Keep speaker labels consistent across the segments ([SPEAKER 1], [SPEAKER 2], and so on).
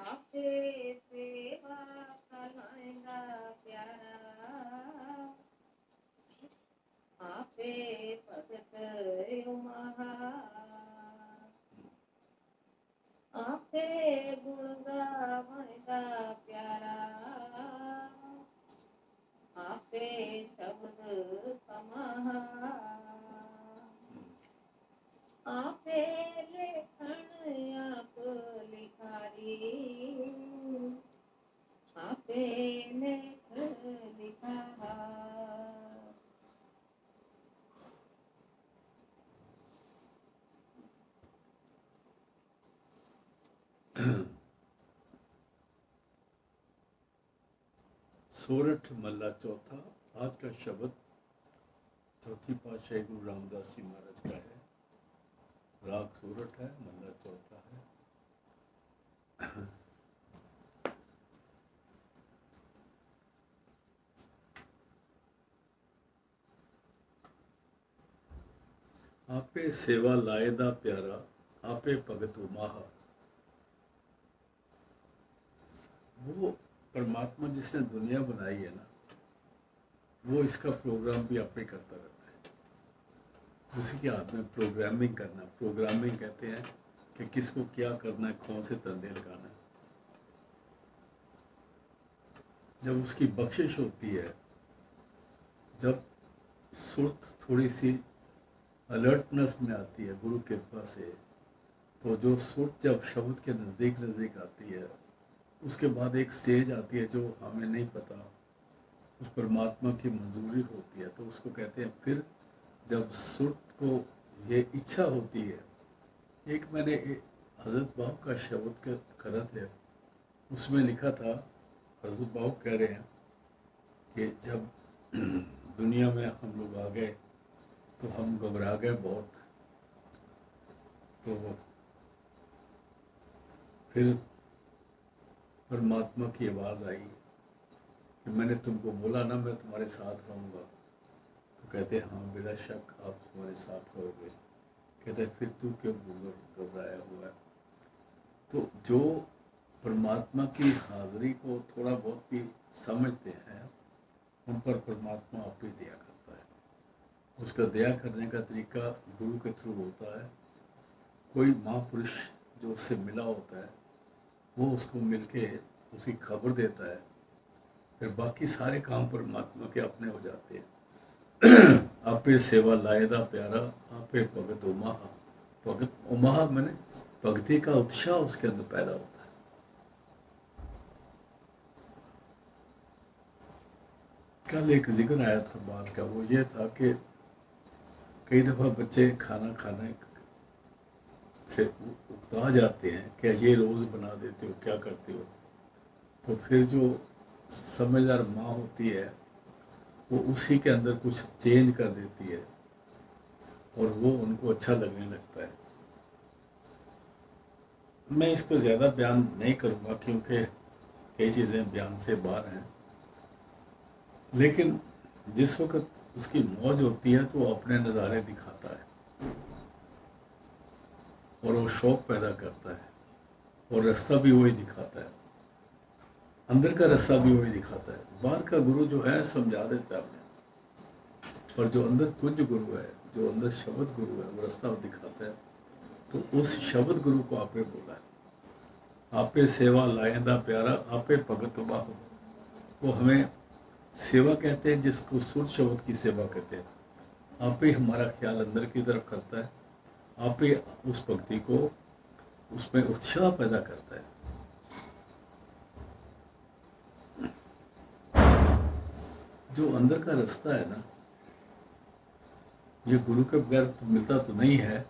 [SPEAKER 1] आपे सेवा कलाएगा प्यारा, आपे भगत उमहा, आपे गुण गावैगा प्यारा, आपे शब्द समाहा, आपे लेखन आप लिखारी, आपे लेख लिखा।
[SPEAKER 2] सोरठ मल्ला चौथा। आज का शब्द चौथी पातशाही गुरु रामदास जी महाराज का है। राग सोरठ है, मल्ला चौथा है। आपे सेवा लाएदा प्यारा, आपे भगत उमाहा। वो परमात्मा जिसने दुनिया बनाई है ना, वो इसका प्रोग्राम भी आपे करता रहता है। उसी के हाथ में प्रोग्रामिंग करना। प्रोग्रामिंग कहते हैं कि किसको क्या करना है, कौन से धंधे लगाना है। जब उसकी बख्शिश होती है, जब सुर्त थोड़ी सी अलर्टनेस में आती है गुरु कृपा से, तो जो सुर्त जब शब्द के नज़दीक नज़दीक आती है, उसके बाद एक स्टेज आती है जो हमें नहीं पता, उस परमात्मा की मंजूरी होती है, तो उसको कहते हैं। फिर जब सुर्त को ये इच्छा होती है, एक मैंने हजरत बाबू का शब्द का खरत है, उसमें लिखा था, हजरत बाबू कह रहे हैं कि जब दुनिया में हम लोग आ गए तो हम घबरा गए बहुत। तो फिर परमात्मा की आवाज़ आई कि मैंने तुमको बोला ना मैं तुम्हारे साथ रहूँगा। तो कहते हाँ बिला शक आप तुम्हारे साथ रहोगे। कहते फिर तू क्यों घबराया हुआ है। तो जो परमात्मा की हाजिरी को थोड़ा बहुत भी समझते हैं, उन पर परमात्मा आप ही दया करता है। उसका दया करने का तरीका गुरु के थ्रू होता है। कोई महापुरुष जो उससे मिला होता है, वो उसको मिलके उसकी खबर देता है, फिर बाकी सारे काम परमात्मा के अपने हो जाते हैं। आपे सेवा लाएदा प्यारा, आपे भगत उमाहा। भगत उमाहा मैंने भक्ति का उत्साह उसके अंदर पैदा होता है। कल एक जिक्र आया था बात का, वो ये था कि कई दफ़ा बच्चे खाना खाने से उकता जाते हैं, क्या ये रोज़ बना देते हो, क्या करते हो। तो फिर जो समझदार माँ होती है, वो उसी के अंदर कुछ चेंज कर देती है और वो उनको अच्छा लगने लगता है। मैं इसको ज़्यादा बयान नहीं करूँगा क्योंकि कई चीज़ें बयान से बाहर हैं, लेकिन जिस वक्त उसकी मौज होती है तो वो अपने नज़ारे दिखाता है और वो शौक़ पैदा करता है, और रास्ता भी वही दिखाता है, अंदर का रास्ता भी वही दिखाता है। बाहर का गुरु जो है समझा देता है अपने, पर जो अंदर तुझ गुरु है, जो अंदर शब्द गुरु है, वो रास्ता दिखाता है। तो उस शब्द गुरु को आपे बोला है। आपे सेवा लाएदा प्यारा, आपे भगत बाहो। वो हमें सेवा कहते हैं, जिसको सुर शब्द की सेवा कहते हैं। आप ही हमारा ख्याल अंदर की तरफ करता है, आप ही उस भक्ति को उसमें उत्साह पैदा करता है। जो अंदर का रास्ता है ना, ये गुरु के बगैर तो मिलता तो नहीं है,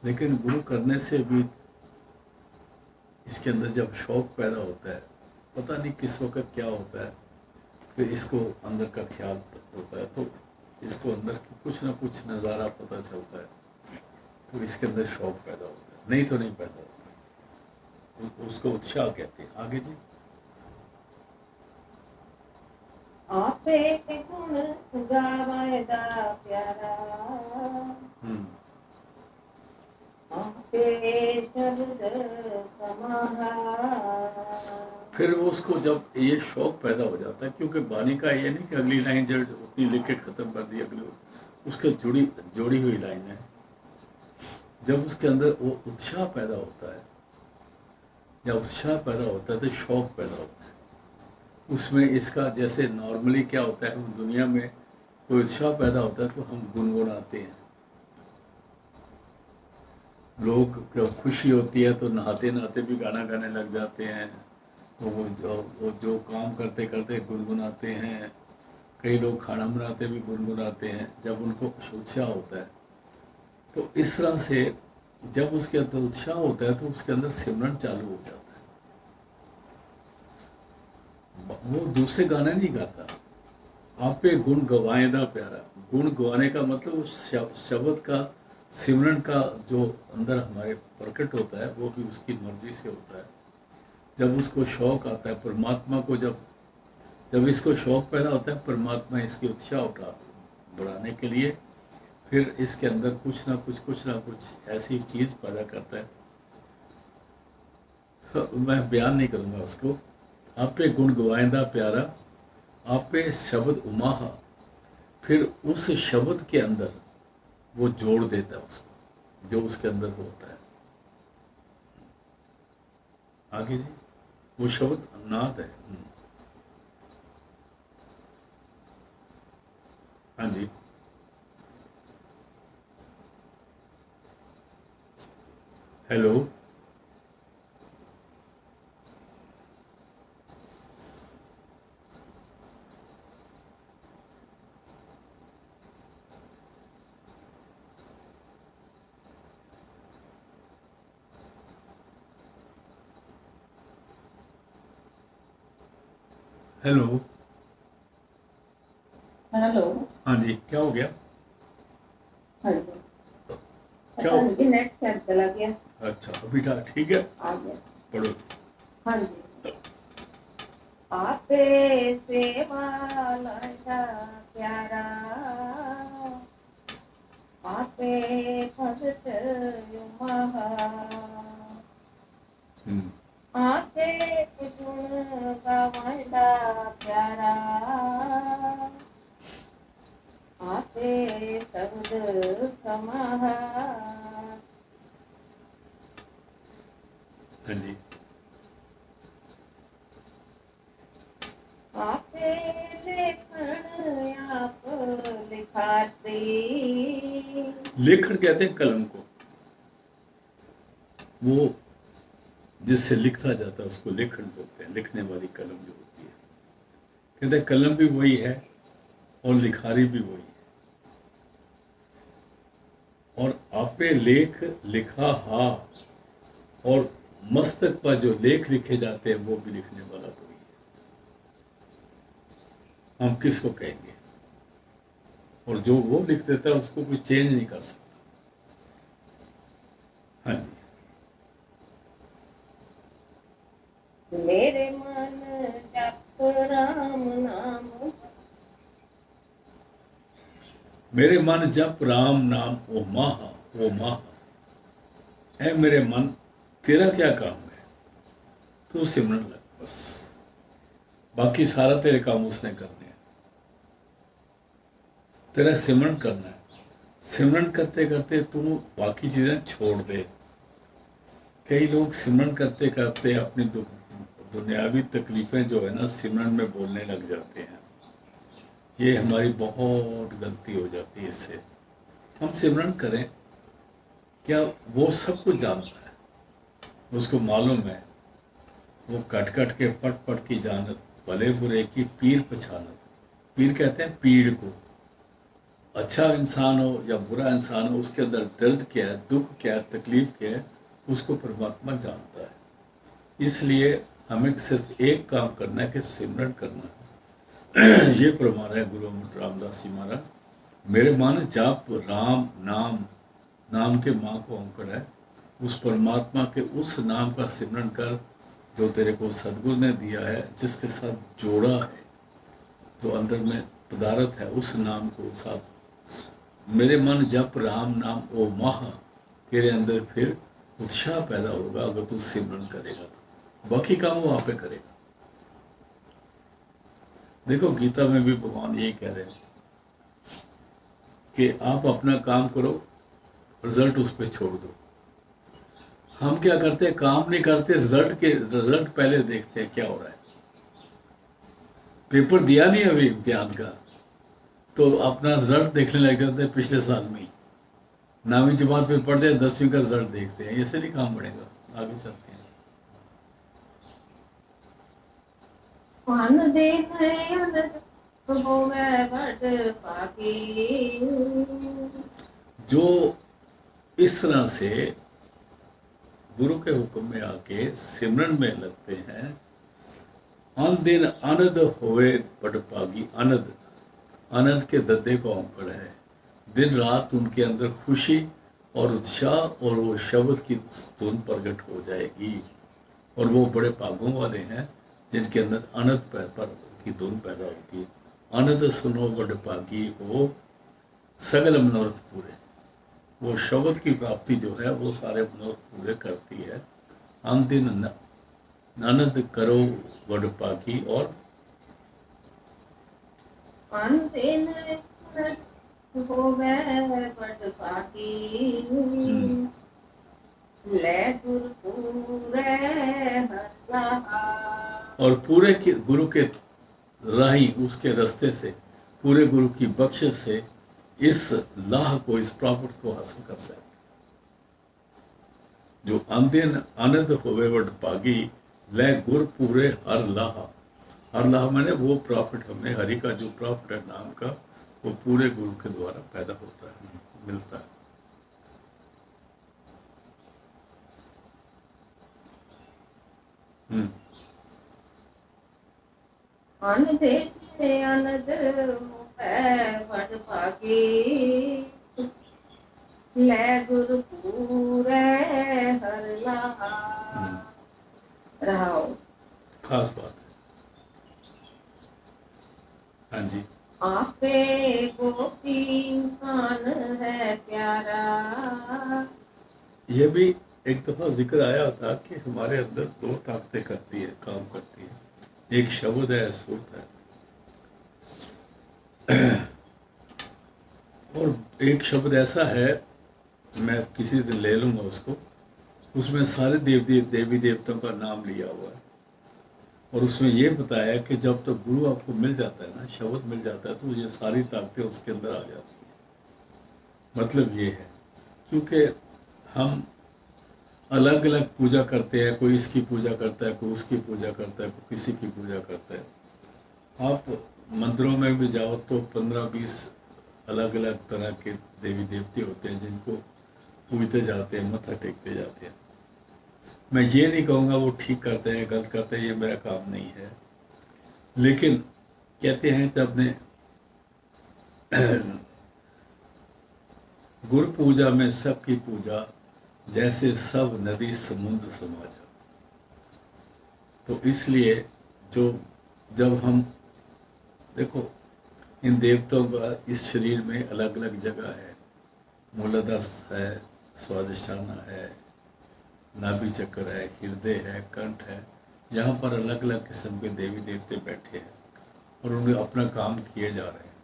[SPEAKER 2] लेकिन गुरु करने से भी इसके अंदर जब शौक पैदा होता है, पता नहीं किस वक्त क्या होता है, फिर इसको अंदर का ख्याल होता है, तो इसको अंदर की कुछ ना कुछ नज़ारा पता चलता है, तो इसके अंदर शौक पैदा होता है। नहीं तो नहीं पैदा होता, उसको उत्साह कहते हैं। आगे जी।
[SPEAKER 1] आपे गुण गावैदा प्यारा, आपे शब्द समाहा,
[SPEAKER 2] फिर वो उसको जब ये शौक पैदा हो जाता है, क्योंकि बानी का ये नहीं कि अगली लाइन जब उतनी लिख के ख़त्म कर दी, अगली उसके जोड़ी हुई लाइन है। जब उसके अंदर वो उत्साह पैदा होता है, या उत्साह पैदा होता है तो शौक पैदा होता है उसमें। इसका जैसे नॉर्मली क्या होता है, दुनिया में कोई उत्साह पैदा होता है तो हम गुनगुनाते हैं। लोग को खुशी होती है तो नहाते नहाते भी गाना गाने लग जाते हैं। तो वो जो काम करते करते गुनगुनाते हैं। कई लोग खाना बनाते भी गुनगुनाते हैं जब उनको उत्साह होता है। तो इस तरह से जब उसके अंदर उत्साह होता है तो उसके अंदर सिमरन चालू हो जाता है। वो दूसरे गाने नहीं गाता। आप पे गुण गवाएदा प्यारा। गुण गवाने का मतलब उस शब्द का, सिमरन का जो अंदर हमारे प्रकट होता है वो भी उसकी मर्जी से होता है। जब उसको शौक आता है परमात्मा को, जब इसको शौक पैदा होता है परमात्मा इसकी उत्साह बढ़ाने के लिए फिर इसके अंदर कुछ ना कुछ ऐसी चीज़ पैदा करता है। तो मैं बयान नहीं करूँगा उसको। आप पे गुण गवाएंदा प्यारा, आप पे शब्द उमाहा, फिर उस शब्द के अंदर वो जोड़ देता है उसको जो उसके अंदर होता है। आगे जी, वो शब्द नाद है। हाँ जी, हेलो। हेलो।
[SPEAKER 1] हेलो।
[SPEAKER 2] हाँ जी, क्या हो गया?
[SPEAKER 1] हाँ जी,
[SPEAKER 2] क्या
[SPEAKER 1] पता नहीं नेट शायद चला गया।
[SPEAKER 2] अच्छा, अभी ठीक है,
[SPEAKER 1] आ गया।
[SPEAKER 2] पढ़ो।
[SPEAKER 1] हाँ जी। आपे सेवा लाया प्यारा, आपे भगत युमहा, आपे गुण गवांदा प्यारा, आपे शब्द समाहा।
[SPEAKER 2] हाँ जी,
[SPEAKER 1] आपे लेखन आप लिखाती।
[SPEAKER 2] लेखन कहते हैं कलम को, वो जिससे लिखा जाता है उसको लेखन बोलते हैं। लिखने वाली कलम जो होती है, कहते हैं कलम भी वही है और लिखारी भी वही है। और आपे लेख लिखा हा, और मस्तक पर जो लेख लिखे जाते हैं वो भी लिखने वाला वही है। हम किसको कहेंगे? और जो वो लिख देता है उसको कोई चेंज नहीं कर सकता। हाँ जी,
[SPEAKER 1] मेरे मन जप राम नाम,
[SPEAKER 2] मेरे मन जप राम नाम ओ माहा, ओ माहा। ऐ मेरे मन, तेरा क्या काम है? तू सिमरन लग बस, बाकी सारा तेरे काम उसने करने हैं। तेरा सिमरन करना है। सिमरन करते करते तू बाकी चीजें छोड़ दे। कई लोग सिमरन करते करते अपनी दुनियावी तकलीफें जो है ना सिमरन में बोलने लग जाते हैं। ये हमारी बहुत गलती हो जाती है। इससे हम सिमरन करें, क्या वो सब कुछ जानता है, उसको मालूम है। वो कट कट के पट पट की जानत, भले बुरे की पीर पछानत। पीर कहते हैं पीड़ को। अच्छा इंसान हो या बुरा इंसान हो, उसके अंदर दर्द क्या है, दुख क्या है, तकलीफ क्या है, उसको परमात्मा जानता है। इसलिए हमें सिर्फ एक काम करना है कि सिमरन करना है। ये फरमा रहे गुरु अमर रामदास जी महाराज। मेरे मन जाप राम नाम, नाम के माँ को अंकड़ है, उस परमात्मा के उस नाम का सिमरन कर जो तेरे को सदगुरु ने दिया है, जिसके साथ जोड़ा है, जो अंदर में पदार्थ है, उस नाम को साथ। मेरे मन जप राम नाम ओ माह, तेरे अंदर फिर उत्साह पैदा होगा अगर तू सिमरन करेगा तो। बाकी काम वो आप पे करेगा। देखो गीता में भी भगवान यही कह रहे हैं कि आप अपना काम करो, रिजल्ट उस पर छोड़ दो। हम क्या करते हैं, काम नहीं करते, रिजल्ट पहले देखते हैं क्या हो रहा है। पेपर दिया नहीं अभी इम्तिहान का, तो अपना रिजल्ट देखने लग जाते हैं पिछले साल में ही। 9वीं जमात में पढ़ते हैं, 10वीं का रिजल्ट देखते हैं। ऐसे नहीं काम बढ़ेगा, आगे चलते हैं।
[SPEAKER 1] पान दे नयन होवे बड़ पाकी।
[SPEAKER 2] जो इस तरह से गुरु के हुक्म में आके सिमरन में लगते हैं, अन दिन आनंद होए बड़ पागी। आनंद, आनंद के दद्दे को औंकड़ है। दिन रात उनके अंदर खुशी और उत्साह और वो शब्द की धुन प्रकट हो जाएगी। और वो बड़े भागों वाले हैं जिनके अंदर आनंद पर की धुन पैदा होती है। आनंद सुनो बड़ भागी हो सगल मनोरथ पूरे। वो शब्द की प्राप्ति जो है वो सारे मनोरथ पूरे करती है। अन दिन आनंद करो बड़ पाकी। और
[SPEAKER 1] पान दे नयन होवे बड़ पाकी। ले गुर पूरे हर लाहा।
[SPEAKER 2] और पूरे के गुरु के राही, उसके रास्ते से, पूरे गुरु की बख्शिश से इस लाह को, इस प्राप्त को हासिल कर सकते। जो अंदिन आनंद होवे वड पागी, ले गुर पूरे हर लाह। हर लाह मैंने वो प्रॉफिट, हमें हरि का जो प्रॉफिट है नाम का, वो पूरे गुरु के द्वारा पैदा होता है, मिलता है।
[SPEAKER 1] अन दे आनंद होवे बड़ पाकी। ले गुर पूरे हर लाहा। रहाओ।
[SPEAKER 2] खास बात है। हाँ जी।
[SPEAKER 1] आपे गोपी कान है प्यारा।
[SPEAKER 2] ये भी एक दफा जिक्र आया था कि हमारे अंदर दो ताकतें करती है, काम करती है। एक शब्द है, सुरत है, और एक शब्द ऐसा है, मैं किसी दिन ले लूंगा उसको, उसमें सारे देवी देवताओं का नाम लिया हुआ है। और उसमें ये बताया कि जब तक तो गुरु आपको मिल जाता है ना, शब्द मिल जाता है, तो ये सारी ताकतें उसके अंदर आ जाती है। मतलब ये है, क्योंकि हम अलग अलग पूजा करते हैं, कोई इसकी पूजा करता है, कोई उसकी पूजा करता है, कोई किसी की पूजा करता है। आप मंदिरों में भी जाओ तो 15-20 अलग अलग तरह के देवी देवते होते हैं जिनको पूजते जाते हैं, मत्था टेकते जाते हैं। मैं ये नहीं कहूँगा वो ठीक करते हैं गलत करते हैं, ये मेरा काम नहीं है। लेकिन कहते हैं कि अपने गुरु पूजा में सबकी पूजा, जैसे सब नदी समुद्र समाजा। तो इसलिए जब हम देखो, इन देवताओं का इस शरीर में अलग अलग जगह है। मूलाधार है, स्वादिष्ठाना है, नाभि चक्र है, हृदय है, कंठ है। यहाँ पर अलग अलग किस्म के देवी देवते बैठे हैं और उन्हें अपना काम किए जा रहे हैं।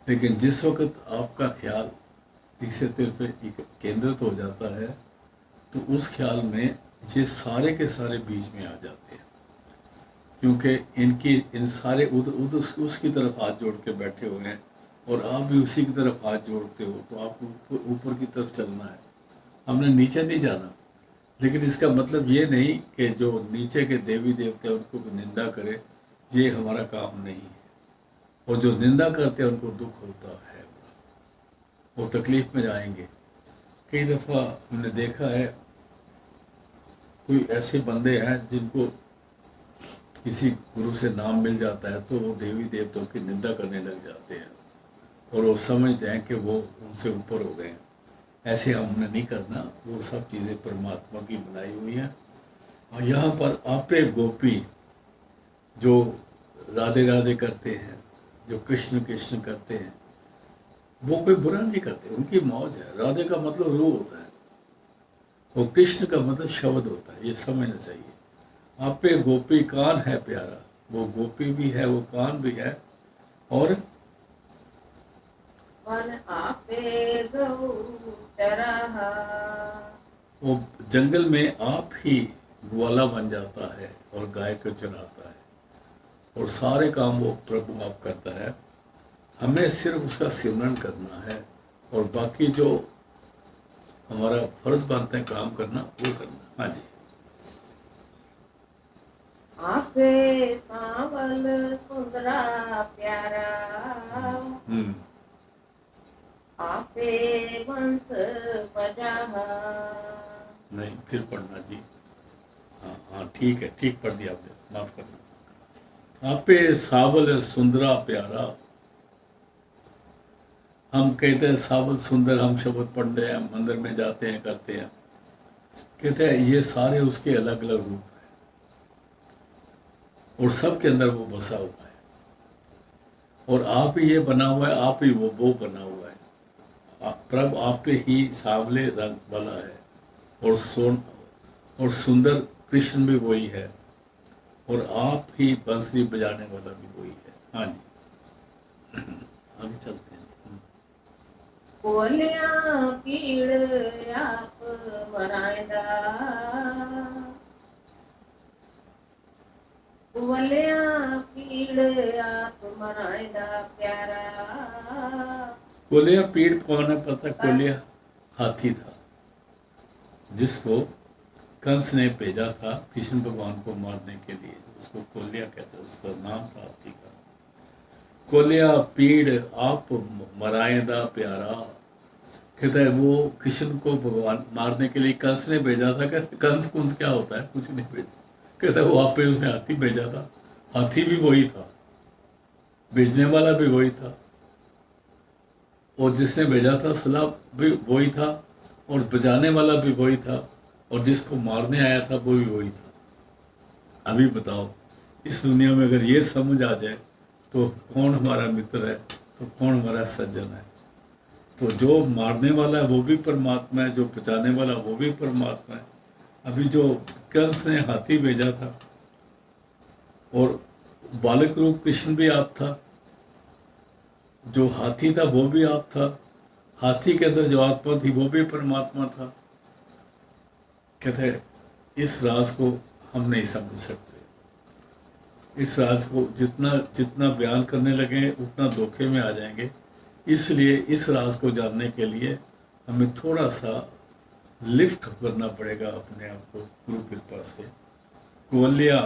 [SPEAKER 2] लेकिन जिस वक्त आपका ख्याल तीसरे तिल पे केंद्रित हो जाता है, तो उस ख्याल में ये सारे के सारे बीच में आ जाते हैं। क्योंकि इन सारे उसकी तरफ हाथ जोड़ के बैठे हुए हैं और आप भी उसी की तरफ हाथ जोड़ते हो, तो आपको ऊपर की तरफ चलना है, हमने नीचे नहीं जाना। लेकिन इसका मतलब ये नहीं कि जो नीचे के देवी देवते हैं उनको निंदा करे, ये हमारा काम नहीं है। और जो निंदा करते हैं उनको दुख होता है, वो तकलीफ में जाएंगे। कई दफ़ा हमने देखा है, कोई ऐसे बंदे हैं जिनको किसी गुरु से नाम मिल जाता है तो वो देवी देवताओं की निंदा करने लग जाते हैं और वो समझते हैं कि वो उनसे ऊपर हो गए हैं। ऐसे हमने नहीं करना, वो सब चीज़ें परमात्मा की बनाई हुई हैं। और यहाँ पर आपे गोपी जो राधे राधे करते हैं, जो कृष्ण कृष्ण करते हैं, वो कोई बुरा नहीं करते, उनकी मौज है। राधे का मतलब रूह होता है और कृष्ण का मतलब शब्द होता है, ये समझना चाहिए। आपे गोपी कान है प्यारा, वो गोपी भी है, वो कान भी है, और
[SPEAKER 1] वन आपे गौ चराहा,
[SPEAKER 2] वो जंगल में आप ही ग्वाला बन जाता है और गाय को चराता है, और सारे काम वो प्रभु आप करता है। हमें सिर्फ उसका सिमरन करना है, और बाकी जो हमारा फर्ज बनता है काम करना, वो करना। हाँ जी।
[SPEAKER 1] आपे सांवल सुंदरा प्यारा,
[SPEAKER 2] हम्म।
[SPEAKER 1] आपे वंश बजाहा,
[SPEAKER 2] नहीं, फिर पढ़ना जी। हाँ हाँ, ठीक है, ठीक पढ़ दिया आपने, माफ करना। आपे सावल सुंदरा प्यारा, हम कहते हैं सावल सुंदर, हम शब्द पढ़ रहे हैं, मंदिर में जाते हैं, करते हैं, कहते हैं ये सारे उसके अलग अलग रूप हैं, और सबके अंदर वो बसा हुआ है, और आप ही ये बना हुआ है, आप ही वो बना हुआ है। प्रभु आप पे ही सावले रंग वाला है, और सुंदर कृष्ण भी वही है, और आप ही बंसरी बजाने वाला भी वही है। हाँ जी। आगे चलते हैं।
[SPEAKER 1] कोलिया पीड़ आप मरायदा, कोलिया पीड़ आप मरायदा प्यारा,
[SPEAKER 2] कोलिया पीड़ कौन है पता? कोलिया हाथी था, जिसको कंस ने भेजा था कृष्ण भगवान को मारने के लिए, उसको कोलिया कहते हैं, उसका नाम था हाथी का। कोलिया पीड़ आप मरायदा प्यारा, कहता है वो कृष्ण को भगवान मारने के लिए कंस ने भेजा था। कहते कंस कुंस क्या होता है, कुछ नहीं भेजा। कहता है वो आप पे उसने हाथी भेजा था, हाथी भी वही था, भेजने वाला भी वही था, और जिसने भेजा था सलाह भी वही था, और बजाने वाला भी वही था, और जिसको मारने आया था वो भी वही था। अभी बताओ, इस दुनिया में अगर ये समझ आ जाए तो कौन हमारा मित्र है, तो कौन हमारा सज्जन है। तो जो मारने वाला है वो भी परमात्मा है, जो बचाने वाला वो भी परमात्मा है। अभी जो कंस ने हाथी भेजा था, और बालक रूप कृष्ण भी आप था, जो हाथी था वो भी आप था, हाथी के अंदर जो आत्मा थी वो भी परमात्मा था। कहते हैं इस राज को हम नहीं समझ सकते, इस राज को जितना जितना बयान करने लगे उतना धोखे में आ जाएंगे। इसलिए इस राज को जानने के लिए हमें थोड़ा सा लिफ्ट करना पड़ेगा अपने आप को गुरु कृपा से। कोलिया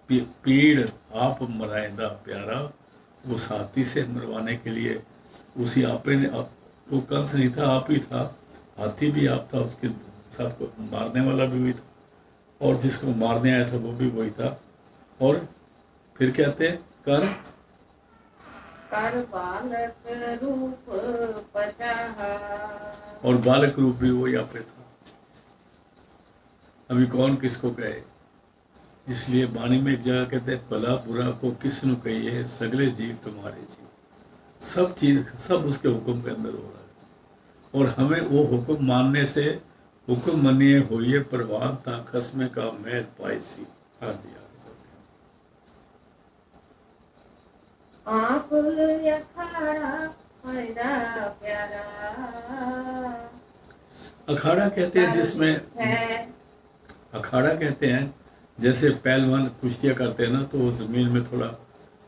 [SPEAKER 2] पीड़ आप मरायदा प्यारा, उस हाथी से मरवाने के लिए उसी आपे ने, वो कंस नहीं था, आप ही था, हाथी भी आप था, उसके सबको मारने वाला भी वही था, और जिसको मारने आया था वो भी वही था। और फिर कहते हैं कर
[SPEAKER 1] बालक रूप पचाहा,
[SPEAKER 2] और बालक रूप भी वही आप पे था। अभी कौन किसको कहे, इसलिए वाणी में एक जगह कहते हैं भला बुरा को किसनु कहिए, सगले जीव तुम्हारे जीव। सब चीज सब उसके हुक्म के अंदर हो रहा है, और हमें वो हुक्म मानने से, हुक्म मनिए होइए परवान ता खसमे का मैल पाई सी। हाँ जी,
[SPEAKER 1] आप अखाड़ा मैदा प्यारा,
[SPEAKER 2] अखाड़ा कहते हैं जिसमें, अखाड़ा कहते हैं जैसे पहलवान कुश्तियाँ करते हैं ना, तो वो जमीन में थोड़ा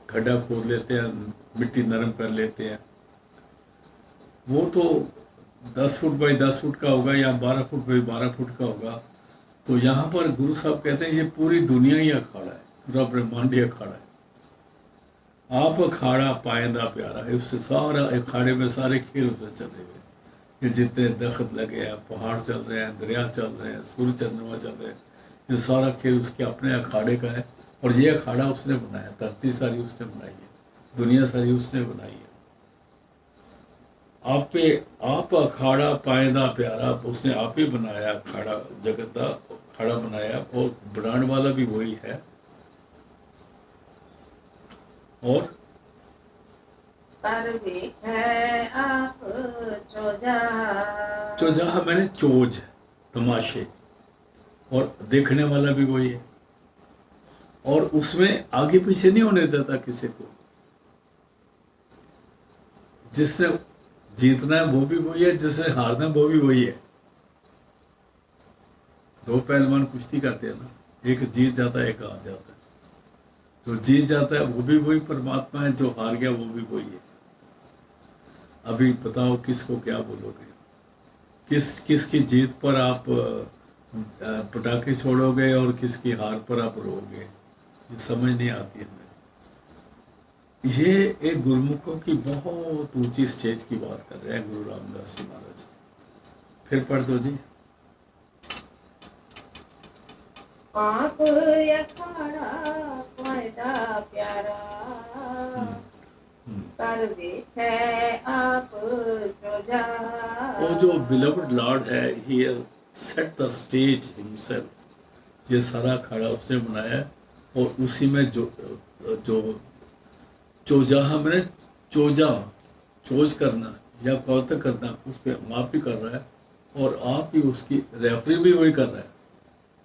[SPEAKER 2] खड्डा खोद लेते हैं, मिट्टी नरम कर लेते हैं। वो तो 10 फुट बाई 10 फुट का होगा, या 12 फुट बाई 12 फुट का होगा। तो यहाँ पर गुरु साहब कहते हैं ये पूरी दुनिया ही अखाड़ा है, पूरा ब्रह्मांड ही अखाड़ा है। आप अखाड़ा पायंदा प्यारा है, उससे सारा अखाड़े में सारे खेल उसमें चले हुए, ये जितने दख्त लगे हैं, पहाड़ चल रहे हैं, दरिया चल रहे हैं, सूर्य चंद्रमा चल रहे हैं, ये सारा खेल उसके अपने अखाड़े का है। और ये अखाड़ा उसने बनाया, धरती सारी उसने बनाई है, दुनिया सारी उसने बनाई है। आप अखाड़ा पायंदा प्यारा, उसने आप ही बनाया अखाड़ा, जगत का अखाड़ा बनाया, और बनाने वाला भी वही है। और
[SPEAKER 1] आप
[SPEAKER 2] चोजाहा मैंने चोज, तमाशे, और देखने वाला भी वही है। और उसमें आगे पीछे नहीं होने देता किसी को। जिसने जीतना है वो भी वही है, जिसने हारना है वो भी वही है। दो पहलवान कुश्ती करते हैं ना, एक जीत जाता है एक हार जाता है। जो जीत जाता है वो भी वही परमात्मा है, जो हार गया वो भी वही है। अभी बताओ किसको क्या बोलोगे, किसकी जीत पर आप पटाखे छोड़ोगे और किसकी हार पर आप रोओगे, ये समझ नहीं आती हमें। ये एक गुरुमुखों की बहुत ऊंची स्टेज की बात कर रहे हैं गुरु रामदास जी महाराज। फिर पढ़ दो जी।
[SPEAKER 1] आप अखाड़ा फायदा प्यारा कर देखे आप चौजा।
[SPEAKER 2] वो जो beloved Lord है, he has set the stage himself। ये सारा अखाड़ा उसने बनाया है और उसी में जो चोजाहा मैंने चोजा चोज करना या कौतक करना उस पर आप ही कर रहा है, और आप ही उसकी रेफरी भी वही कर रहा है।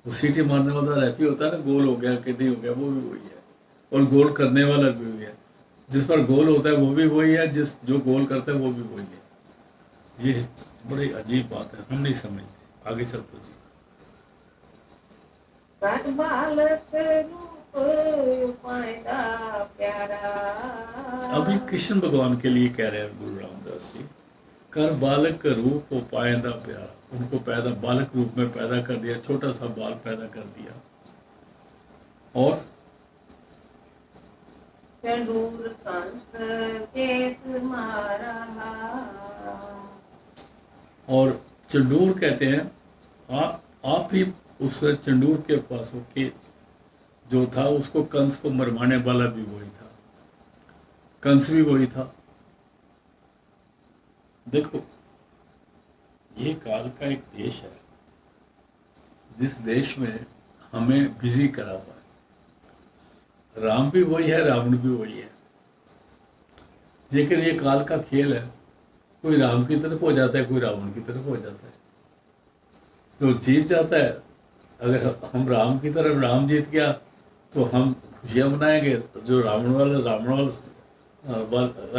[SPEAKER 2] वो सीटी मारने वाला रेफरी होता है ना, गोल हो गया कि नहीं हो गया, वो भी वही है, और गोल करने वाला भी वही है। जिस पर गोल होता है वो भी वही है, जो गोल करता है वो भी वही है। ये बड़ी अजीब बात है, हम नहीं समझते। आगे चलते जी।
[SPEAKER 1] बालक रूप फायदा प्यारा।
[SPEAKER 2] अभी कृष्ण भगवान के लिए कह रहे हैं गुरु रामदास जी, कर बालक रूप पायदा प्यारा। उनको पैदा बालक रूप में पैदा कर दिया, छोटा सा बाल पैदा कर दिया, और
[SPEAKER 1] चंडूर कंस केस मारा।
[SPEAKER 2] और चंडूर कहते हैं, आप ही उस चंडूर के पास के जो था उसको कंस को मरवाने वाला भी वही था, कंस भी वही था। देखो ये काल का एक देश है, जिस देश में हमें बिजी करा हुआ है। राम भी वही है, रावण भी वही है, लेकिन ये काल का खेल है। कोई राम की तरफ हो जाता है, कोई रावण की तरफ हो जाता है। तो जीत जाता है, अगर हम राम की तरफ, राम जीत गया तो हम खुशियां मनाएंगे। जो रावण वाला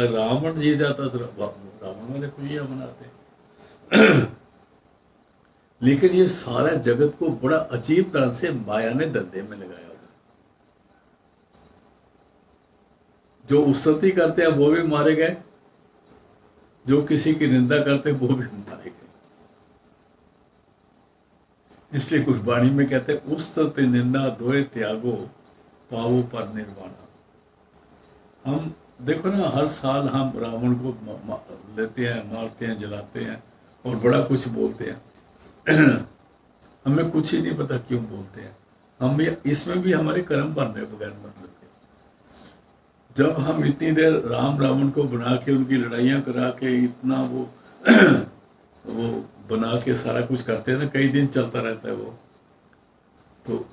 [SPEAKER 2] रावण जीत जाता तो रावण वाले खुशियां मनाते। लेकिन ये सारा जगत को बड़ा अजीब तरह से माया ने धंधे में लगाया हुआ। जो उस्तति करते हैं वो भी मारे गए, जो किसी की निंदा करते हैं वो भी मारे गए। इसलिए गुरबाणी में कहते हैं, उस्तति निंदा दोए त्यागो पावो पर निर्वाणा। हम देखो ना, हर साल हम रावण को लेते हैं, मारते हैं, जलाते हैं और बड़ा कुछ बोलते हैं। हमें कुछ ही नहीं पता क्यों बोलते हैं। हम भी इसमें भी हमारे कर्म बन रहे बगैर मतलब के। जब हम इतनी देर राम रावण को बना के उनकी लड़ाइयाँ करा के इतना वो बना के सारा कुछ करते हैं ना, कई दिन चलता रहता है वो, तो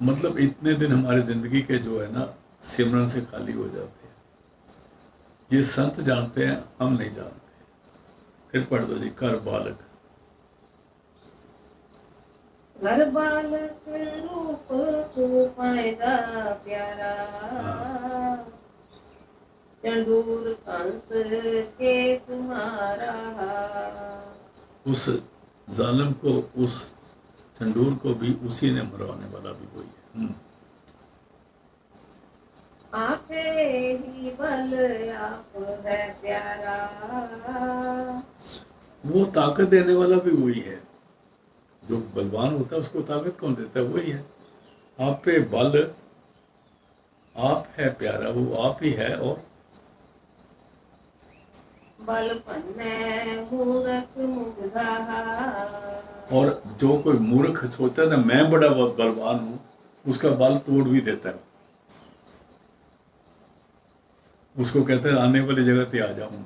[SPEAKER 2] मतलब इतने दिन हमारी जिंदगी के जो है ना सिमरन से खाली हो जाते हैं। ये संत जानते हैं, हम नहीं जानते। फिर पढ़ दो जी। कर बालक
[SPEAKER 1] घर बालक रूप फायदा प्यारा। चंडूर कंस केस मारा।
[SPEAKER 2] उस जालिम को, उस चंडूर को भी उसी ने मरवाने वाला भी वही है।
[SPEAKER 1] आपे ही बल आप है प्यारा।
[SPEAKER 2] वो ताकत देने वाला भी वही है। जो बलवान होता है उसको ताकत कौन देता है? वही है। आप पे बल, आप है प्यारा, वो आप ही है। और
[SPEAKER 1] बल पन्ने मूरख मुग्धा।
[SPEAKER 2] और जो कोई मूर्ख सोचता है ना मैं बड़ा बहुत बलवान हूं, उसका बल तोड़ भी देता है। उसको कहते हैं आने वाली जगह पे आ जाऊं।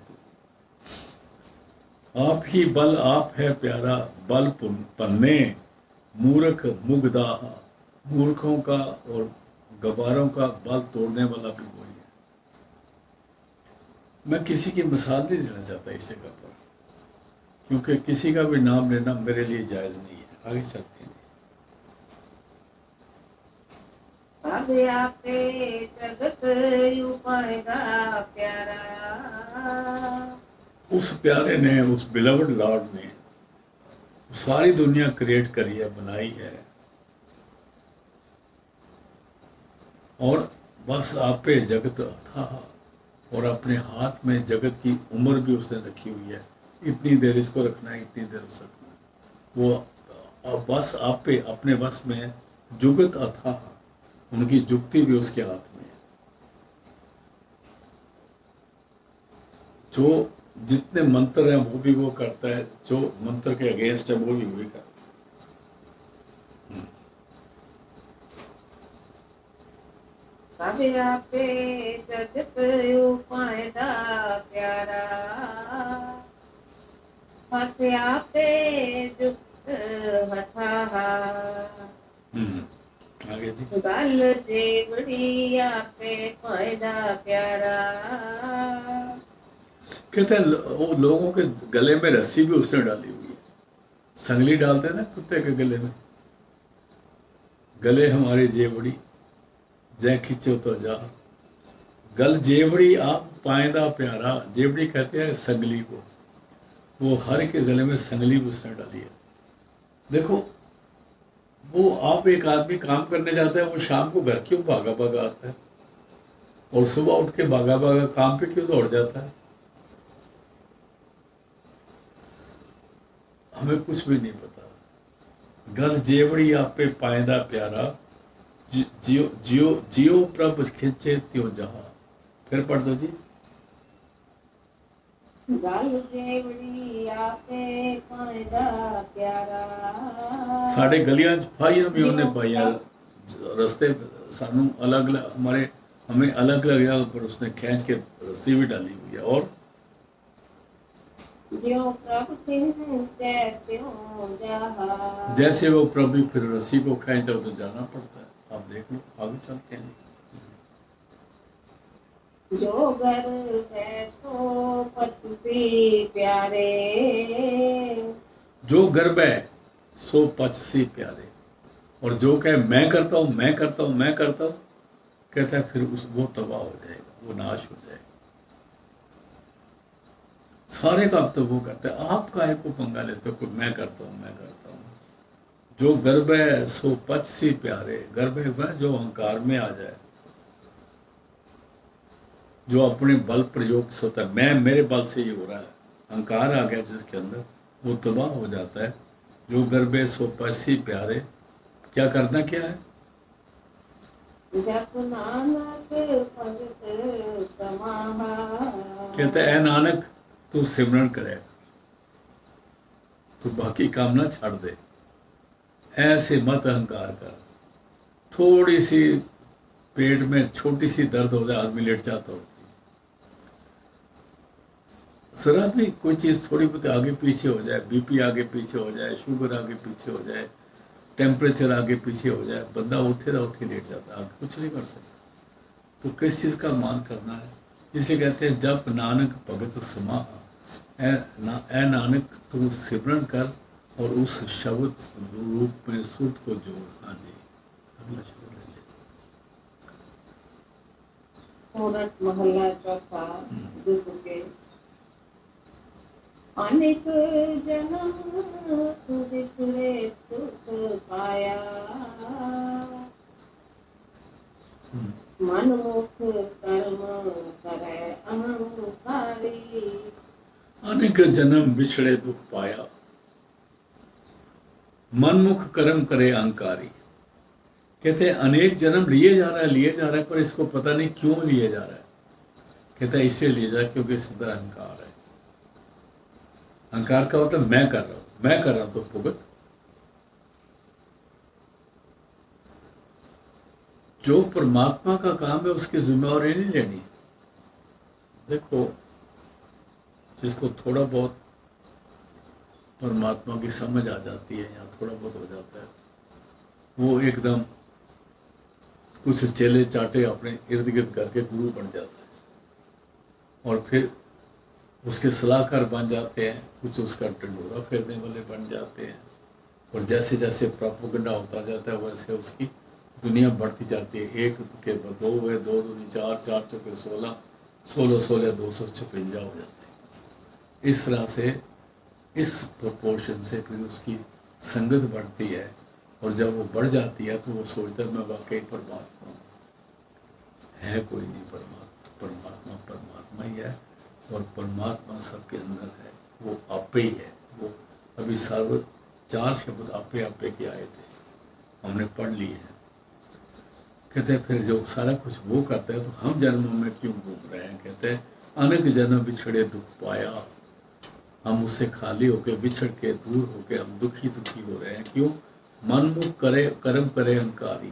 [SPEAKER 2] आप ही बल, आप है प्यारा, बल पन्ने मूर्ख मुग्धा। मूर्खों का और गवारों का बल तोड़ने वाला भी वही है। मैं किसी की मिसाल नहीं देना चाहता इस जगह पर, क्योंकि किसी का भी नाम लेना मेरे लिए जायज नहीं है। आगे चलते हैं।
[SPEAKER 1] सब आपे जगत यूं पाएगा प्यारा।
[SPEAKER 2] उस प्यारे ने, उस बिलवड लॉर्ड ने सारी दुनिया क्रिएट करी है, बनाई है, और बस आप पे जगत था, और अपने हाथ में जगत की उम्र भी उसने रखी हुई है, इतनी देर इसको रखना है, इतनी देर उसको रखना है। वो बस आप पे, अपने बस में जुगत अथा, उनकी जुगती भी उसके हाथ में है। जो जितने मंत्र हैं वो भी वो करता है, जो मंत्र के अगेंस्ट है वो भी वही करता है।
[SPEAKER 1] सब आपे जगत यूं पाएगा प्यारा। हाथ आपे जुगत हथा।
[SPEAKER 2] आगे जी।
[SPEAKER 1] गल जेवड़ी आपे पाएगा प्यारा।
[SPEAKER 2] कहते हैं वो लोगों के गले में रस्सी भी उसने डाली हुई है, संगली डालते हैं ना कुत्ते के गले में, गले हमारी जेवड़ी जय खिंचो तो जा, गल जेवड़ी आप पाएदा प्यारा। जेवड़ी कहते हैं संगली को, वो हर के गले में संगली उसने डाली है। देखो, वो आप एक आदमी काम करने जाता है, वो शाम को घर क्यों भागा भागा आता है, और सुबह उठ के भागा भागा काम पे क्यों दौड़ जाता है? हमें कुछ भी नहीं पता। गल जेवड़ी आप पे पाएदा प्यारा, जियो जियो जियो प्रभ खिंचे त्यों जहां। फिर पढ़ दो जी।
[SPEAKER 1] गल जेवड़ी आपे पाएदा प्यारा।
[SPEAKER 2] साढ़े गलियां च फाइयां भी उन्हें पाइया, रस्ते सानू अलग अलग, हमें अलग अलग जगह पर उसने खींच के रस्सी भी डाली हुई है। और
[SPEAKER 1] ज्यों प्रभु खिंचे त्यों जहां।
[SPEAKER 2] जैसे वो प्रभु फिर रस्सी को खींचता तो जाना पड़ता है। आप देख लो, आगे चलते हैं।
[SPEAKER 1] जो घर है तो पति प्यारे।
[SPEAKER 2] जो गर्भ है सो पचसी प्यारे, और जो कहे मैं करता हूँ मैं करता हूँ मैं करता हूँ, कहता है फिर वो तबाह हो जाएगा, वो नाश हो जाएगा। सारे काम तो वो करते हैं, आप काहे को पंगा लेते हो? मैं करता हूँ मैं करता हूँ। जो गर्भ है सो पचसी प्यारे, गर्भ है जो अहंकार में आ जाए, जो अपने बल प्रयोग से होता है, मैं मेरे बल से ही हो रहा है, अहंकार आ गया जिसके अंदर, वो तबाह हो जाता है। जो गर्भ है सो पचसी प्यारे, क्या करना क्या है?
[SPEAKER 1] जप नानक भगत समाहा।
[SPEAKER 2] कहते हैं, ऐ नानक तू सिमरन करे, तू बाकी काम ना छाड़ दे, ऐसे मत अहंकार कर। थोड़ी सी पेट में छोटी सी दर्द हो जाए, आदमी लेट जाता हो, जरा भी कोई चीज थोड़ी बहुत आगे पीछे हो जाए, बीपी आगे पीछे हो जाए, शुगर आगे पीछे हो जाए, टेम्परेचर आगे पीछे हो जाए, बंदा उठे ना उठे लेट जाता है, आगे कुछ नहीं कर सकता। तो किस चीज का मान करना है? जिसे कहते हैं जप नानक भगत समाहा, ऐ नानक तू सिमरन कर और उस शब्द रूप में सुर को जोड़। हाँ जी, अगला शब्द ले लीजिए।
[SPEAKER 1] सोरठ महला चौथा। दुख के अनेक जन्म बिछड़े सुख पाया। मन मुख कर्म करे अहंकारी।
[SPEAKER 2] अनेक जन्म बिछड़े दुख पाया, मनमुख कर्म करे अहंकारी। कहते हैं अनेक जन्म लिए जा रहा है, पर इसको पता नहीं क्यों लिए जा रहा है। कहता है इससे लिए जा रहा है क्योंकि इसके अंदर अहंकार है। अहंकार का मतलब मैं कर रहा हूं तो भुगत। जो परमात्मा का काम है उसकी जिम्मेवारी नहीं लेनी। देखो, जिसको थोड़ा बहुत परमात्मा की समझ आ जाती है या थोड़ा बहुत हो जाता है, वो एकदम कुछ चेले चाटे अपने इर्द गिर्द करके गुरु बन जाता है, और फिर उसके सलाहकार बन जाते हैं, कुछ उसका ढंढोरा फेरने वाले बन जाते हैं, और जैसे जैसे प्रोपेगेंडा होता जाता है वैसे उसकी दुनिया बढ़ती जाती है, एक के दो है, दो दूनी चार, चार चौके 16, 16 16 256 हो जाते हैं। इस तरह से इस प्रोपोर्शन से फिर उसकी संगत बढ़ती है, और जब वो बढ़ जाती है तो वो सोचता है मैं वाकई परमात्मा हूँ। है कोई नहीं परमात्मा, परमात्मा परमात्मा ही है, और परमात्मा सबके अंदर है, वो आपे ही है। वो अभी सर्व 4 शब्द आपे आपे के आए थे, हमने पढ़ लिए हैं। कहते हैं फिर जो सारा कुछ वो करता है तो हम जन्मों में क्यों घूम रहे हैं? कहते हैं अनेक जन्म बिछड़े दुख पाया, हम उससे खाली होके बिछड़ के दूर होके हम दुखी दुखी हो रहे हैं। क्यों? मनमुख करे कर्म करे अहंकारी।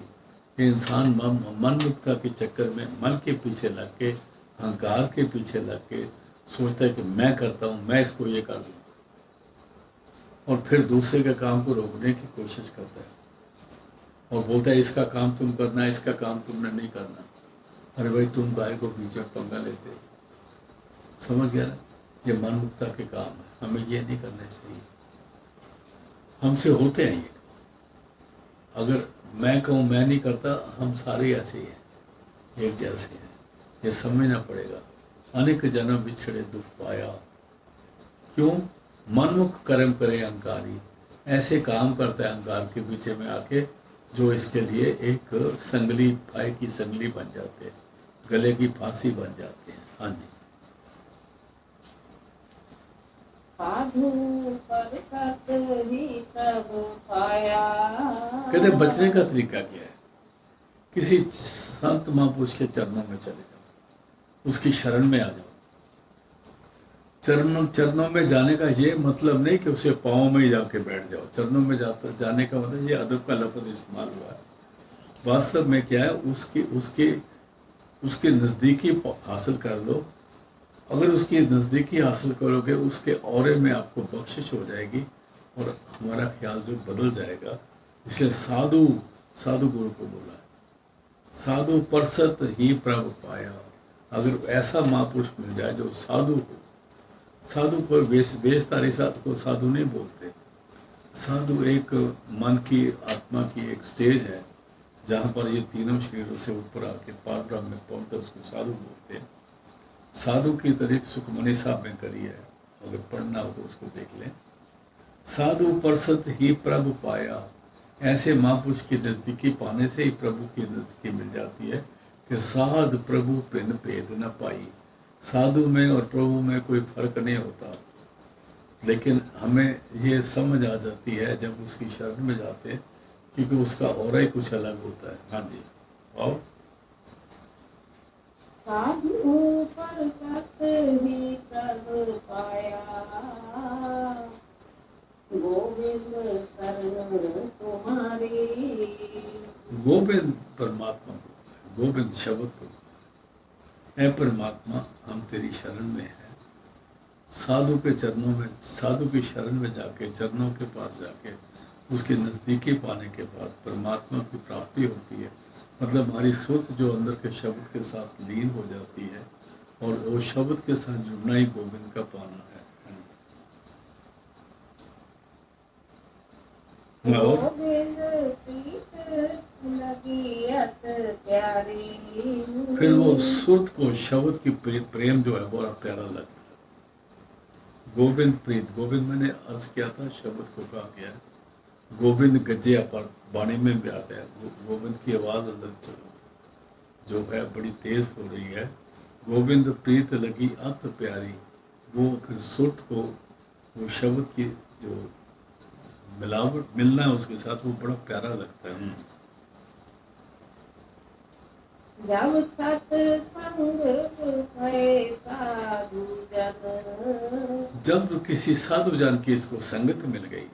[SPEAKER 2] ये इंसान मनमुखता के चक्कर में मन के पीछे लग के, अहंकार के पीछे लग के सोचता है कि मैं करता हूँ, मैं इसको ये कर दूँ, और फिर दूसरे के काम को रोकने की कोशिश करता है और बोलता है इसका काम तुम करना, इसका काम तुमने नहीं करना। अरे भाई तुम गाय को बीच में पंगा लेते, समझ गया ना? ये मनमुखता के काम है, हमें ये नहीं करना चाहिए। हमसे होते हैं ये, अगर मैं कहूँ मैं नहीं करता, हम सारे ऐसे ही हैं, एक जैसे हैं, ये समझना पड़ेगा। अनेक जन्म बिछड़े दुख पाया, क्यों? मनमुख कर्म करे अहंकारी, ऐसे काम करता है अहंकार के पीछे में आके जो इसके लिए एक संगली, फाई की संगली बन जाते हैं, गले की फांसी बन जाते हैं। हाँ जी।
[SPEAKER 1] साधु पर सत ही प्रभु पाया।
[SPEAKER 2] कहते बचने का तरीका क्या है? किसी संत महापुरुष के चरणों में चले जाओ, उसकी शरण में आ जाओ। चरणों में जाने का ये मतलब नहीं कि उसे पाँव में ही जाके बैठ जाओ। चरणों में जाने का मतलब ये अदब का लफ्ज इस्तेमाल हुआ है। वास्तव में क्या है, उसके नज़दीकी हासिल कर लो। अगर उसकी नज़दीकी हासिल करोगे, उसके औरे में आपको बख्शिश हो जाएगी और हमारा ख्याल जो बदल जाएगा। इसलिए साधु गुरु को बोला है, साधु परसत ही प्रभु पाया। अगर ऐसा महापुरुष मिल जाए जो साधु हो, साधु को बेसतारी साधु को साधु नहीं बोलते। साधु एक मन की, आत्मा की एक स्टेज है जहाँ पर ये तीनों शरीरों से ऊपर आके पार ब्रह्म में पहुंचते, उसको साधु बोलते हैं। साधु की तारीफ सुखमनी साहब में करी है, अगर पढ़ना हो तो उसको देख लें। साधु परसत ही प्रभु पाया, ऐसे महापुरुष की नजदीकी पाने से ही प्रभु की नजदीकी मिल जाती है कि साध प्रभु पिन भेद न पाई। साधु में और प्रभु में कोई फर्क नहीं होता, लेकिन हमें ये समझ आ जाती है जब उसकी शरण में जाते हैं, क्योंकि उसका ऑरा ही कुछ अलग होता है। हाँ जी। और
[SPEAKER 1] साधु पर सत ही प्रभु पाया, गोविंद शरण तुम्हारी।
[SPEAKER 2] गोविंद परमात्मा को, गोविंद शब्द को, ऐ परमात्मा हम तेरी शरण में हैं। साधु के चरणों में, साधु की शरण में जाके, चरणों के पास जाके उसके नज़दीकी पाने के बाद परमात्मा की प्राप्ति होती है। मतलब हमारी सुर्त जो अंदर के शब्द के साथ लीन हो जाती है, और वो शब्द के साथ जुड़ना ही गोविंद का पाना है।
[SPEAKER 1] गोविंद प्रीत लगी अत प्यारी।
[SPEAKER 2] फिर वो सुर्त को, शब्द की प्रेम जो है बड़ा प्यारा लगता है। गोविंद प्रीत, गोविंद मैंने अर्ज किया था, शब्द को कहा गया है। गोविंद गज्जिया पर बाणी में भी आता है। गोविंद की आवाज़ अंदर जो है बड़ी तेज हो रही है। गोविंद प्रीत लगी अत प्यारी, वो फिर सुर्त को, वो शब्द की जो मिलावट मिलना है उसके साथ, वो बड़ा प्यारा लगता है।
[SPEAKER 1] जब सत्संग भय साधु जन,
[SPEAKER 2] जब किसी साधु जन की इसको संगत मिल गई,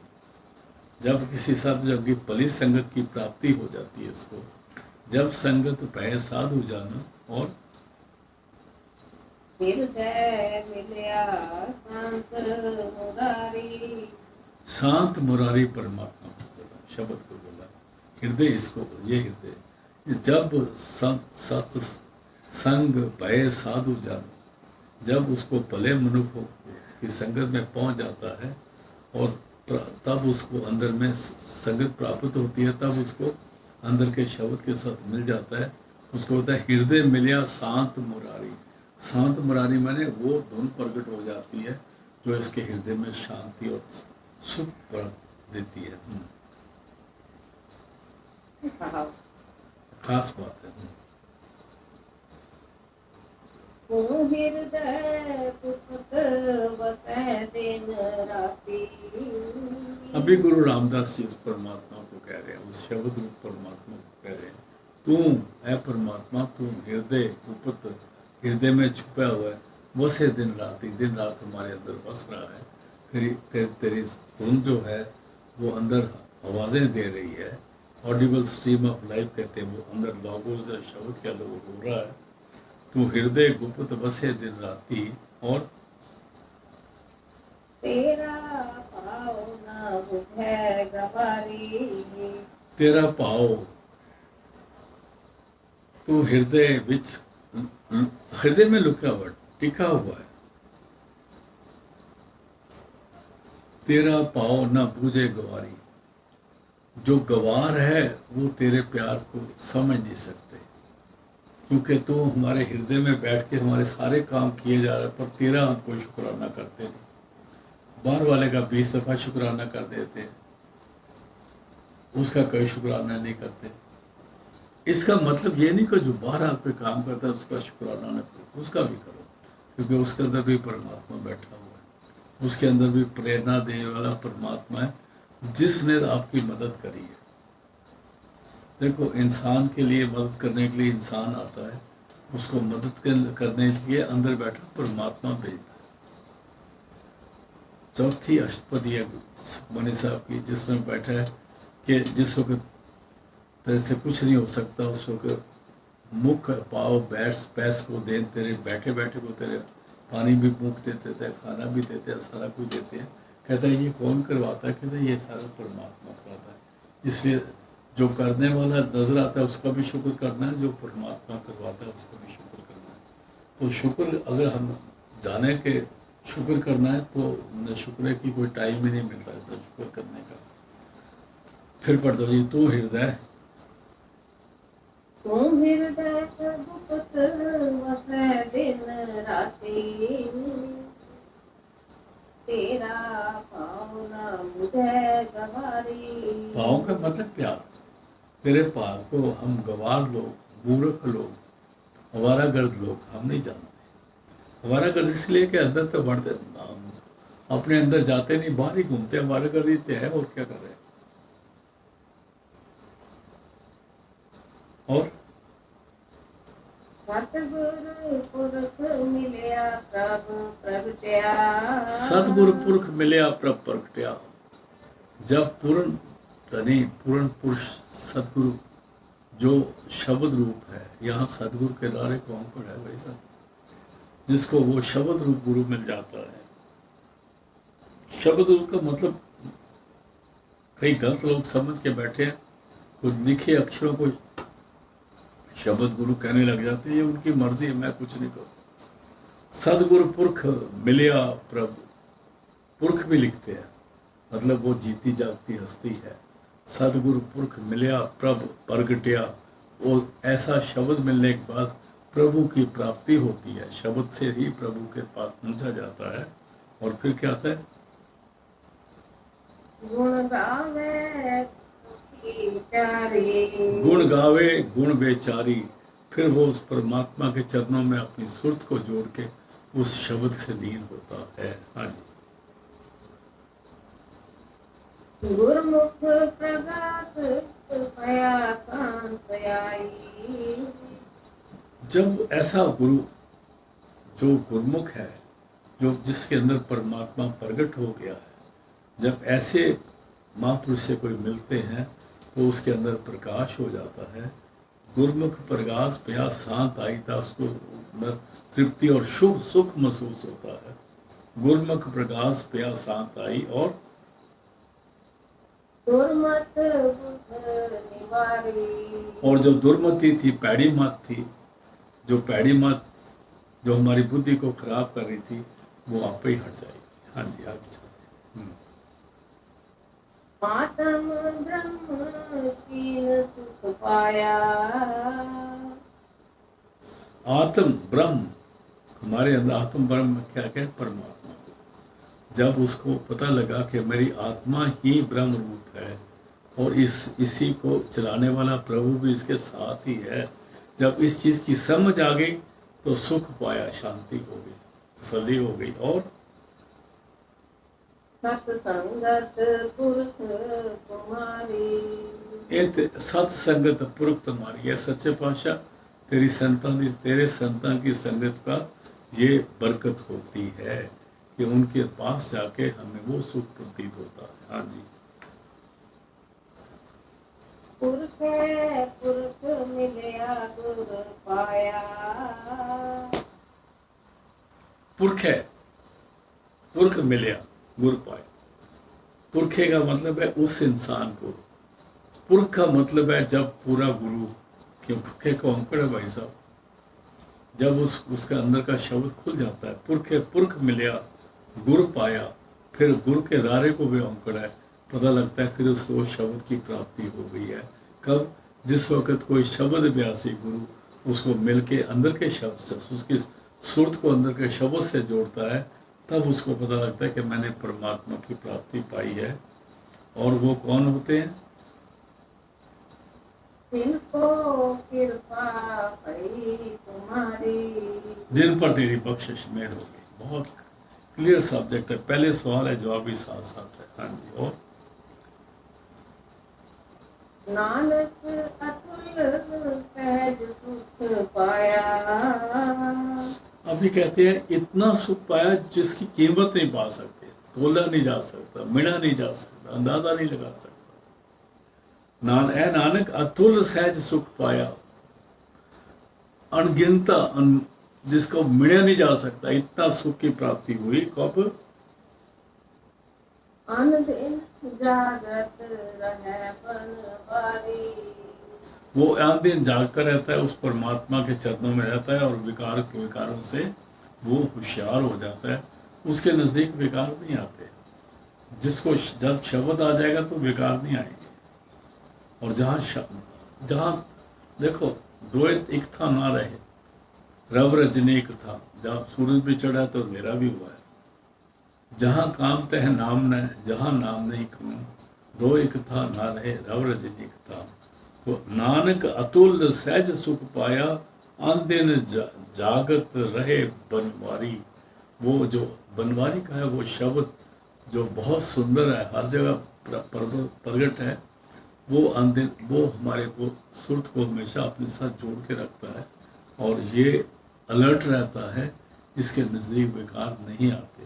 [SPEAKER 2] जब किसी साधु जन की भली संगत की प्राप्ति हो जाती है इसको, जब संगत भय साधु जन, और
[SPEAKER 1] हृदय मिलया शांत मुरारी।
[SPEAKER 2] शांत मुरारी परमात्मा को बोला, शब्द को बोला, हृदय इसको, ये हृदय, जब सत संग भय साधु जन, जब उसको भले मनुष्य की संगत में पहुंच जाता है, और तब उसको अंदर में संगत प्राप्त होती है, तब उसको अंदर के शब्द के साथ मिल जाता है, उसको होता है हृदय मिलिया शांत मुरारी। शांत मुरारी माने वो धुन प्रकट हो जाती है जो इसके हृदय में शांति और सुख भर देती है।
[SPEAKER 1] भाव
[SPEAKER 2] खास बात है।
[SPEAKER 1] तू हृदय पुष्प वसै दिन राति।
[SPEAKER 2] अभी गुरु रामदास जी उस परमात्मा को कह रहे हैं, उस शब्द रूप परमात्मा को कह रहे हैं, तू है परमात्मा, तू हृदय उपत, हृदय में छुपा हुआ है, वसे दिन रात, दिन रात हमारे अंदर बस रहा है। तेरी धुन जो है वो अंदर आवाजें दे रही है, ऑडिबल स्ट्रीम ऑफ लाइफ कहते हैं, वो अंदर लॉगोस है, शब्द के अंदर वो हो रहा है। तू हृदय गुप्त बसे दिन राती, और
[SPEAKER 1] तेरा पाव न बुझै गवारी।
[SPEAKER 2] तेरा पाओ, तू हृदय विच, हृदय में लुका हुआ, टिका हुआ है। तेरा पाओ न बूझे गवारी, जो गवार है वो तेरे प्यार को समझ नहीं सकते, क्योंकि तू हमारे हृदय में बैठ के हमारे सारे काम किए जा रहे, पर तेरा हम कोई शुक्राना करते नहीं। बाहर वाले का 20 दफा शुक्राना कर देते हैं, उसका कोई शुक्राना नहीं करते। इसका मतलब ये नहीं कि जो बाहर आप पे काम करता है उसका शुक्राना न करो, उसका भी करो, क्योंकि उसके अंदर भी परमात्मा बैठा हुआ है, उसके अंदर भी प्रेरणा देने वाला परमात्मा है जिसने आपकी मदद करी है। देखो, इंसान के लिए मदद करने के लिए इंसान आता है, उसको मदद करने के लिए अंदर बैठा परमात्मा भेजता है। चौथी अष्टपदी है सुखमनी साहब की, जिसमें बैठा है कि जिस वक्त तेरे से कुछ नहीं हो सकता, उस वक्त मुख पाओ बैठ पैस को दे, तेरे बैठे बैठे को तेरे पानी भी मुख देते थे, खाना भी देते हैं, सारा कुछ देते हैं। कहता है ये कौन करवाता है? कहता है ये सारा परमात्मा करवाता है। इसलिए जो करने वाला नजर आता है उसका भी शुक्र करना है, जो परमात्मा करवाता है उसका भी शुक्र करना है। तो शुक्र अगर हम जाने के शुक्र करना है तो न शुक्र की कोई टाइम ही नहीं मिलता है तो शुक्र करने का। फिर पढ़ दो जी, तू हृदय,
[SPEAKER 1] तू हृदय गुप्त वसै दिन राति। तेरा पाँव न बुझै गवारी।
[SPEAKER 2] पाँव का मतलब प्यार। तेरे पाँव को हम गवार लोग, मूर्ख लोग, आवारागर्द लोग हम नहीं जानते। आवारागर्द इसलिए कि अंदर तो बढ़ते, अपने अंदर जाते नहीं, बाहर ही घूमते, आवारागर्दी तो है, और क्या कर रहे हैं। और
[SPEAKER 1] सतगुरु पुरख मिलया प्रभु प्रगटया।
[SPEAKER 2] सतगुरु पुरख मिलया प्रभ प्रगटया। जब पूर्ण धनी पूर्ण पुरुष सतगुरु जो शब्द रूप है, यहाँ सतगुरु के द्वारे कौन पर है भाई साहब, जिसको वो शब्द रूप गुरु मिल जाता है। शब्द रूप का मतलब कई गलत लोग समझ के बैठे हैं, कुछ लिखे अक्षरों को शब्द गुरु कहने लग जाते हैं, ये उनकी मर्जी है, मैं कुछ नहीं करूँ। सदगुरु पुरख मिलिया प्रभु, पुरख भी लिखते हैं, मतलब वो जीती जागती हस्ती है। सदगुरु पुरख मिलिया प्रभु प्रगटया, वो ऐसा शब्द मिलने के बाद प्रभु की प्राप्ति होती है, शब्द से ही प्रभु के पास पहुंचा जाता है। और फिर क्या आता है?
[SPEAKER 1] गुण गावे बेचारी।
[SPEAKER 2] गुण गावे गुण बेचारी, फिर वो उस परमात्मा के चरणों में अपनी सुरत को जोड़ के उस शब्द से लीन होता है। हाँ जी।
[SPEAKER 1] गुरमुख प्रगात कृपया कांत आई।
[SPEAKER 2] जब ऐसा गुरु जो गुरमुख है, जो जिसके अंदर परमात्मा प्रकट हो गया है, जब ऐसे महापुरुष से कोई मिलते हैं तो उसके अंदर प्रकाश हो जाता है। गुरमुख प्रकाश प्या शांत आई था, उसको तृप्ति और शुभ सुख महसूस होता है। गुरमुख प्रकाश प्या शांत आई, और
[SPEAKER 1] दुर्मत बुध निवारी।
[SPEAKER 2] और जो दुर्मति थी, पैड़ी मत थी, जो पैड़ी मत जो हमारी बुद्धि को खराब कर रही थी, वो आप ही हट जाएगी। हाँ जी, आगे चलते हैं।
[SPEAKER 1] आत्म ब्रह्म कीन सुख पाया।
[SPEAKER 2] आत्म ब्रह्म, हमारे अंदर आत्म ब्रह्म में क्या क्या है? परमात्मा। जब उसको पता लगा कि मेरी आत्मा ही ब्रह्म रूप है और इसी को चलाने वाला प्रभु भी इसके साथ ही है, जब इस चीज की समझ आ गई तो सुख पाया, शांति हो गई, तसल्ली हो गई। और
[SPEAKER 1] सत्संगत पुरख तुम्हारी,
[SPEAKER 2] सत्संगत पुरख तुम्हारी, ये सच्चे पातशाह तेरी तेरे संतान की संगत का ये बरकत होती है कि उनके पास जाके हमें वो सुख प्रतीत होता है। हाँ जी।
[SPEAKER 1] पुरख मिलया गुर पाया।
[SPEAKER 2] पुरख है, पुरख मिलया गुर पाया। पुरखे का मतलब है उस इंसान को, पुरख का मतलब है जब पूरा गुरु, क्योंकि को अंकड़ है भाई साहब, जब उसका अंदर का शब्द खुल जाता है, पुरख मिलया गुर पाया, फिर गुरु के रारे को भी अंकड़ है, पता लगता है फिर उसको शब्द की प्राप्ति हो गई है। कब? जिस वक्त कोई शब्द व्यासी गुरु उसको मिलके अंदर के शब्द से, उसकी सुरत को अंदर के शब्द से जोड़ता है, तब उसको पता लगता है कि मैंने परमात्मा की प्राप्ति पाई है। और वो कौन होते हैं?
[SPEAKER 1] जिनको कृपा पई तुम्हारी,
[SPEAKER 2] जिन पर तेरी बख्शिश मेहर होगी। बहुत क्लियर सब्जेक्ट है, पहले सवाल है, जवाब भी साथ साथ है। हाँ जी। और
[SPEAKER 1] नानक अतुल सहज सुख पाया।
[SPEAKER 2] अभी कहते हैं इतना सुख पाया जिसकी कीमत नहीं पा सकते, तोला नहीं जा सकता, मिला नहीं जा सकता, अंदाजा नहीं लगा सकता। नानक अतुल सहज सुख पाया, अनगिनता जिसको मिला नहीं जा सकता, इतना सुख की प्राप्ति हुई। कब?
[SPEAKER 1] अनदिन जागत रहे बनवारी,
[SPEAKER 2] वो आन दिन जागता रहता है, उस परमात्मा के चरणों में रहता है और विकारों से वो होशियार हो जाता है। उसके नजदीक विकार नहीं आते। जिसको जब शब्द आ जाएगा तो विकार नहीं आएंगे। और जहां देखो, दो एक था ना रहे, रव रजनीक था, जब सूरज भी चढ़ा तो अंधेरा भी हुआ है। जहां काम तह नाम न, जहां नाम नहीं काम, दो एक था ना रहे, रव रजनीक था। तो नानक अतुल सहज सुख पाया, अन दिन जागत रहे बनवारी। वो जो बनवारी का है वो शब्द जो बहुत सुंदर है, हर जगह प्रगट है, वो अंदिन वो हमारे को सुरत को हमेशा अपने साथ जोड़ के रखता है और ये अलर्ट रहता है, इसके नज़दीक विकार नहीं आते।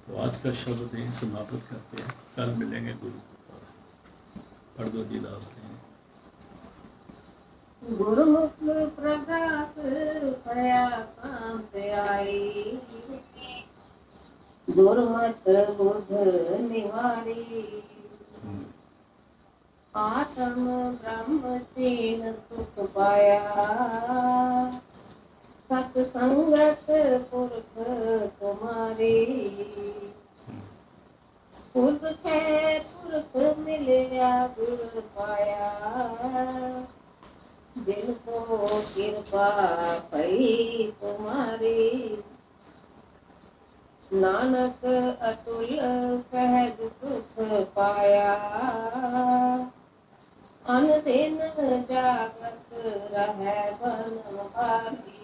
[SPEAKER 2] तो आज का शब्द यही समाप्त करते हैं, कल मिलेंगे गुरु के पास। पढ़ दो जी दास ने।
[SPEAKER 1] गुरुमुख प्रकाश पया कांत आई, गुरुमत बुध निवारी। आत्म ब्रह्म चीन सुख पाया, सत्संगत पुरख तुम्हारी। पुरख मिलया गुर पाया, जिनको कृपा पई तुम्हारी। नानक अतुल सहज सुख पाया, अन दिन जागत रहे बनवारी।